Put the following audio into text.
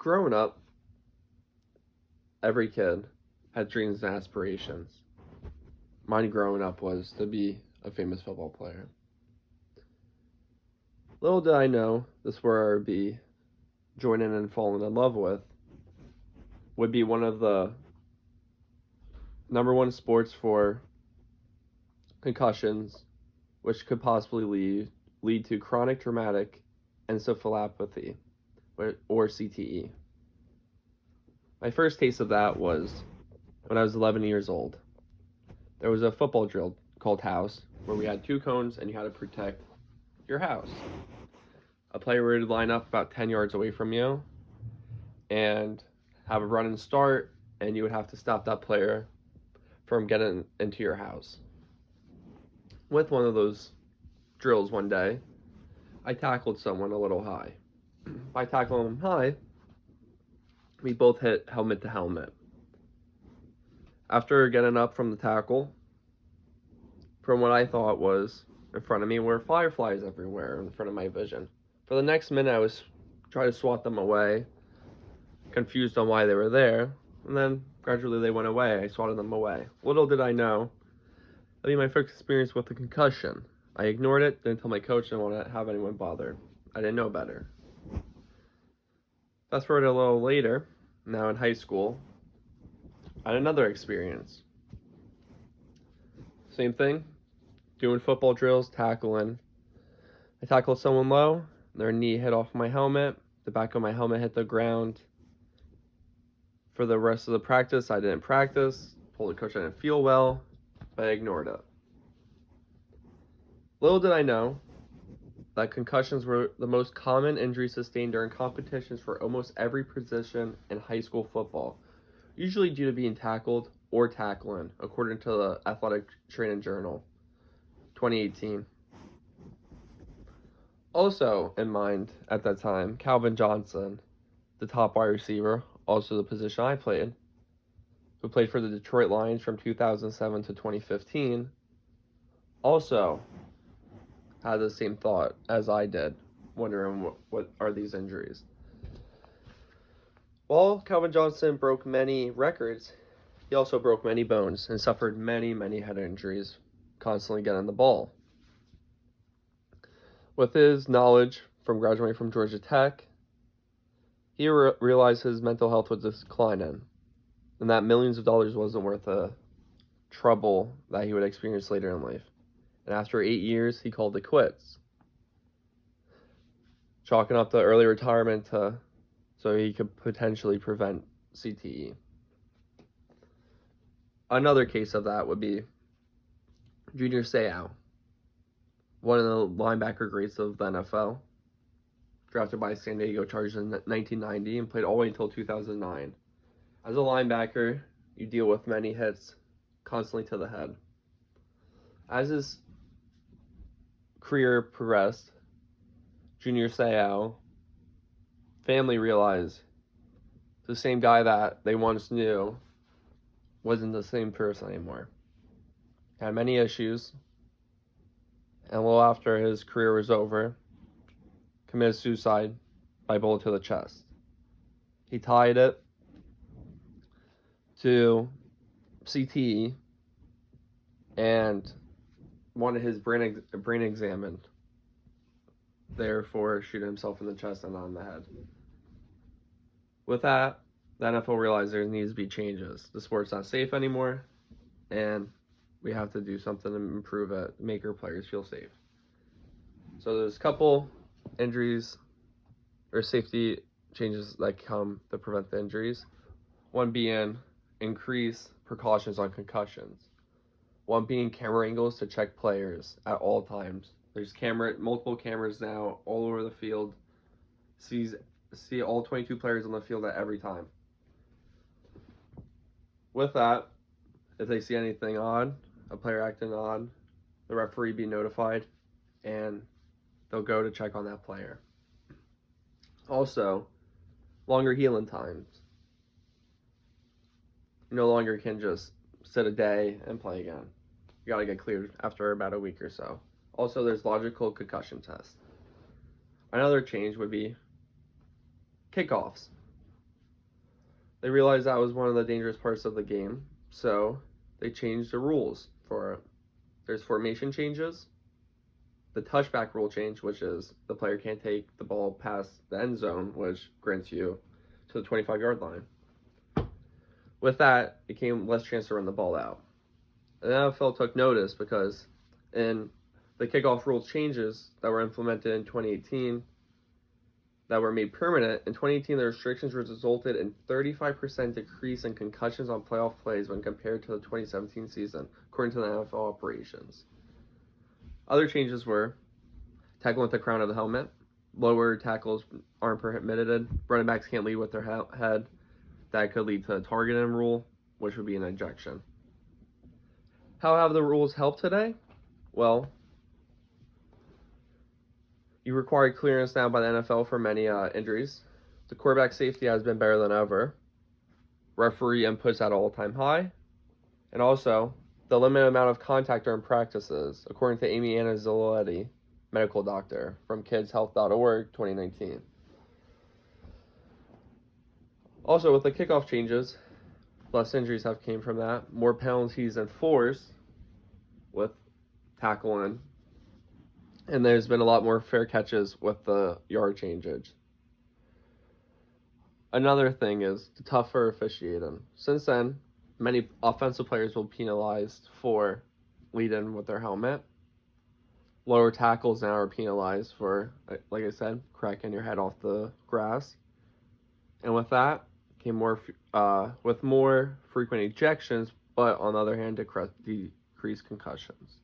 Growing up, every kid had dreams and aspirations. Mine growing up was to be a famous football player. Little did I know this where I'd be joining and falling in love with would be one of the number one sports for concussions, which could possibly lead to chronic traumatic encephalopathy or CTE. My first taste of that was when I was 11 years old. There was a football drill called house where we had two cones and you had to protect your house. A player would line up about 10 yards away from you and have a run and start, and you would have to stop that player from getting into your house. With one of those drills one day, I tackled someone a little high. By tackling him high, we both hit helmet to helmet. After getting up from the tackle, from what I thought was in front of me were fireflies everywhere in front of my vision. For the next minute, I was trying to swat them away, confused on why they were there, and then gradually they went away. I swatted them away. Little did I know, that'd be my first experience with a concussion. I ignored it, didn't tell my coach, didn't want to have anyone bothered. I didn't know better. Fast forward a little later, now in high school, I had another experience. Same thing, doing football drills, tackling. I tackled someone low, their knee hit off my helmet, the back of my helmet hit the ground. For the rest of the practice, I didn't practice, told the coach I didn't feel well, but I ignored it. Little did I know that concussions were the most common injury sustained during competitions for almost every position in high school football, usually due to being tackled or tackling, according to the Athletic Training Journal, 2018. Also in mind at that time, Calvin Johnson, the top wide receiver, also the position I played, who played for the Detroit Lions from 2007 to 2015, also had the same thought as I did, wondering what are these injuries. While Calvin Johnson broke many records, he also broke many bones and suffered many head injuries, constantly getting the ball. With his knowledge from graduating from Georgia Tech, he realized his mental health was declining, and that millions of dollars wasn't worth the trouble that he would experience later in life. And after 8 years, he called it quits, chalking up the early retirement so he could potentially prevent CTE. Another case of that would be Junior Seau, one of the linebacker greats of the NFL, drafted by San Diego Chargers in 1990 and played all the way until 2009. As a linebacker, you deal with many hits constantly to the head. As his career progressed, Junior Seau family realized the same guy that they once knew wasn't the same person anymore. Had many issues, and a little after his career was over, committed suicide by bullet to the chest. He tied it to CTE and wanted his brain examined, therefore shooting himself in the chest and not in the head. With that, the NFL realized there needs to be changes. The sport's not safe anymore, and we have to do something to improve it, make our players feel safe. So there's a couple injuries or safety changes that come to prevent the injuries. One being increase precautions on concussions. One being camera angles to check players at all times. There's multiple cameras now all over the field. See all 22 players on the field at every time. With that, if they see anything odd, a player acting odd, the referee be notified, and they'll go to check on that player. Also, longer healing times. You no longer can just sit a day and play again. You gotta get cleared after about a week or so. Also, there's logical concussion tests. Another change would be kickoffs. They realized that was one of the dangerous parts of the game, so they changed the rules for it. There's formation changes, the touchback rule change, which is the player can't take the ball past the end zone, which grants you to the 25-yard line. With that, it came less chance to run the ball out. And the NFL took notice because in the kickoff rule changes that were implemented in 2018 that were made permanent, in 2018 the restrictions resulted in 35% decrease in concussions on playoff plays when compared to the 2017 season, according to the NFL operations. Other changes were tackling with the crown of the helmet, lower tackles aren't permitted, running backs can't lead with their head. That could lead to a targeting rule, which would be an ejection. How have the rules helped today? Well, you require clearance now by the NFL for many injuries. The quarterback safety has been better than ever. Referee inputs at all-time high. And also, the limited amount of contact during practices, according to Amy Anazzoletti, medical doctor, from kidshealth.org, 2019. Also, with the kickoff changes, less injuries have came from that. More penalties enforced with tackling. And there's been a lot more fair catches with the yard changes. Another thing is the tougher officiating. Since then, many offensive players will be penalized for leading with their helmet. Lower tackles now are penalized for, like I said, cracking your head off the grass. And with that came more frequent ejections, but on the other hand, decreased concussions.